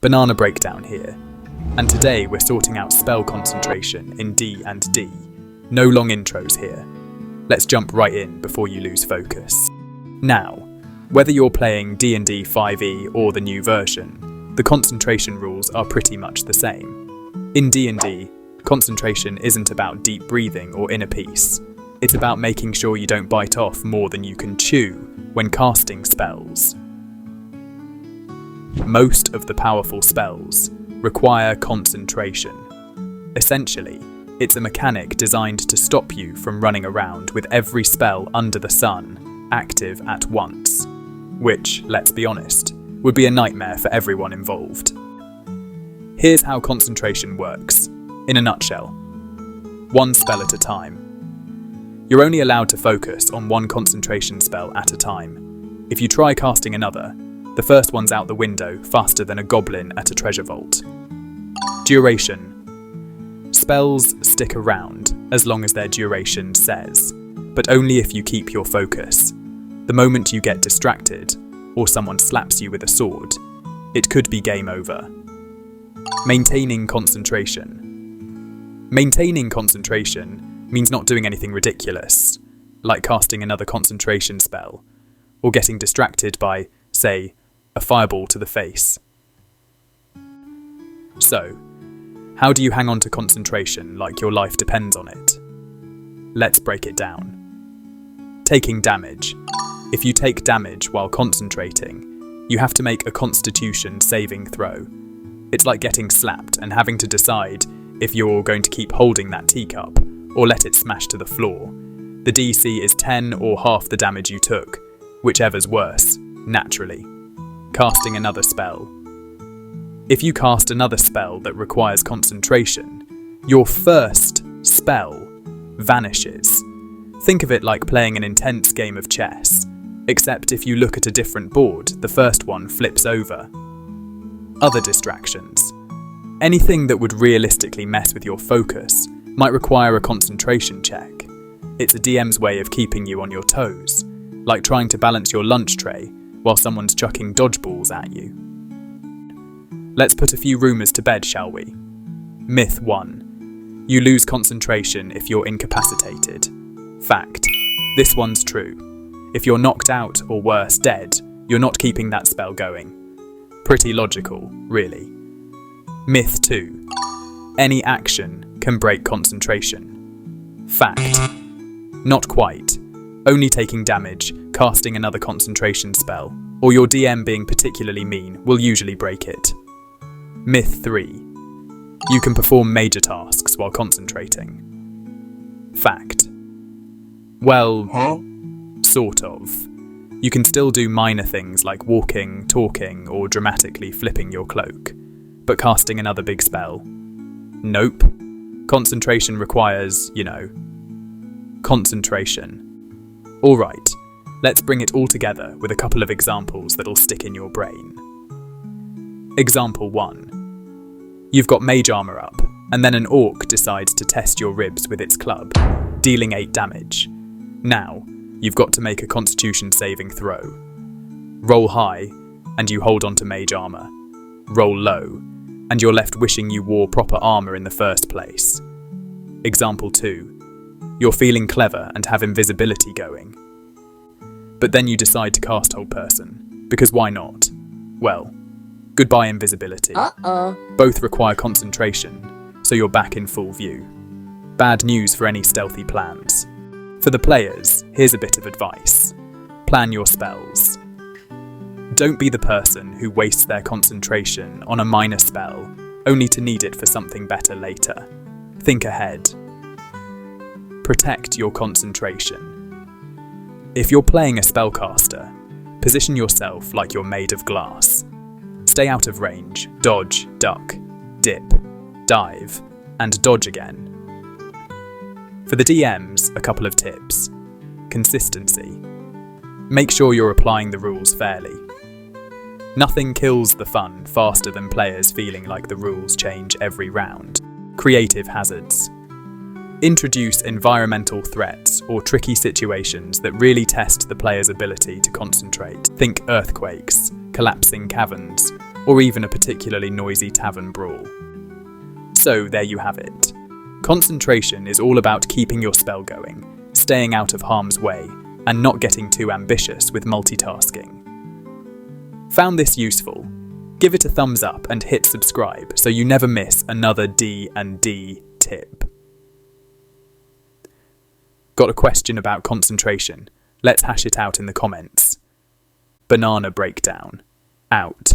Banana Breakdown here, and today we're sorting out spell concentration in D&D. No long intros here. Let's jump right in before you lose focus. Now, whether you're playing D&D 5e or the new version, the concentration rules are pretty much the same. In D&D, concentration isn't about deep breathing or inner peace. It's about making sure you don't bite off more than you can chew when casting spells. Most of the powerful spells require concentration. Essentially, it's a mechanic designed to stop you from running around with every spell under the sun active at once, which, let's be honest, would be a nightmare for everyone involved. Here's how concentration works, in a nutshell. One spell at a time. You're only allowed to focus on one concentration spell at a time. If you try casting another, the first one's out the window faster than a goblin at a treasure vault. Duration. Spells stick around as long as their duration says, but only if you keep your focus. The moment you get distracted, or someone slaps you with a sword, it could be game over. Maintaining concentration. Maintaining concentration means not doing anything ridiculous, like casting another concentration spell, or getting distracted by, say, a fireball to the face. So, how do you hang on to concentration like your life depends on it? Let's break it down. Taking damage. If you take damage while concentrating, you have to make a Constitution saving throw. It's like getting slapped and having to decide if you're going to keep holding that teacup or let it smash to the floor. The DC is 10 or half the damage you took, whichever's worse, naturally. Casting another spell. If you cast another spell that requires concentration, your first spell vanishes. Think of it like playing an intense game of chess, except if you look at a different board, the first one flips over. Other distractions. Anything that would realistically mess with your focus might require a concentration check. It's a DM's way of keeping you on your toes, like trying to balance your lunch tray while someone's chucking dodgeballs at you. Let's put a few rumours to bed, shall we? Myth 1. You lose concentration if you're incapacitated. Fact. This one's true. If you're knocked out or worse, dead, you're not keeping that spell going. Pretty logical, really. Myth 2. Any action can break concentration. Fact. Not quite. Only taking damage, casting another concentration spell, or your DM being particularly mean will usually break it. Myth 3. You can perform major tasks while concentrating. Fact. Well, sort of. You can still do minor things like walking, talking, or dramatically flipping your cloak. But casting another big spell? Nope. Concentration requires, concentration. Alright, let's bring it all together with a couple of examples that'll stick in your brain. Example 1. You've got mage armor up, and then an orc decides to test your ribs with its club, dealing 8 damage. Now, you've got to make a constitution saving throw. Roll high, and you hold on to mage armor. Roll low, and you're left wishing you wore proper armor in the first place. Example 2. You're feeling clever and have invisibility going. But then you decide to cast Hold Person, because why not? Well, goodbye invisibility. Both require concentration, so you're back in full view. Bad news for any stealthy plans. For the players, here's a bit of advice. Plan your spells. Don't be the person who wastes their concentration on a minor spell, only to need it for something better later. Think ahead. Protect your concentration. If you're playing a spellcaster, position yourself like you're made of glass. Stay out of range, dodge, duck, dip, dive, and dodge again. For the DMs, a couple of tips. Consistency. Make sure you're applying the rules fairly. Nothing kills the fun faster than players feeling like the rules change every round. Creative hazards. Introduce environmental threats or tricky situations that really test the player's ability to concentrate. Think earthquakes, collapsing caverns, or even a particularly noisy tavern brawl. So there you have it. Concentration is all about keeping your spell going, staying out of harm's way, and not getting too ambitious with multitasking. Found this useful? Give it a thumbs up and hit subscribe so you never miss another D&D tip. Got a question about concentration? Let's hash it out in the comments. Banana breakdown. Out.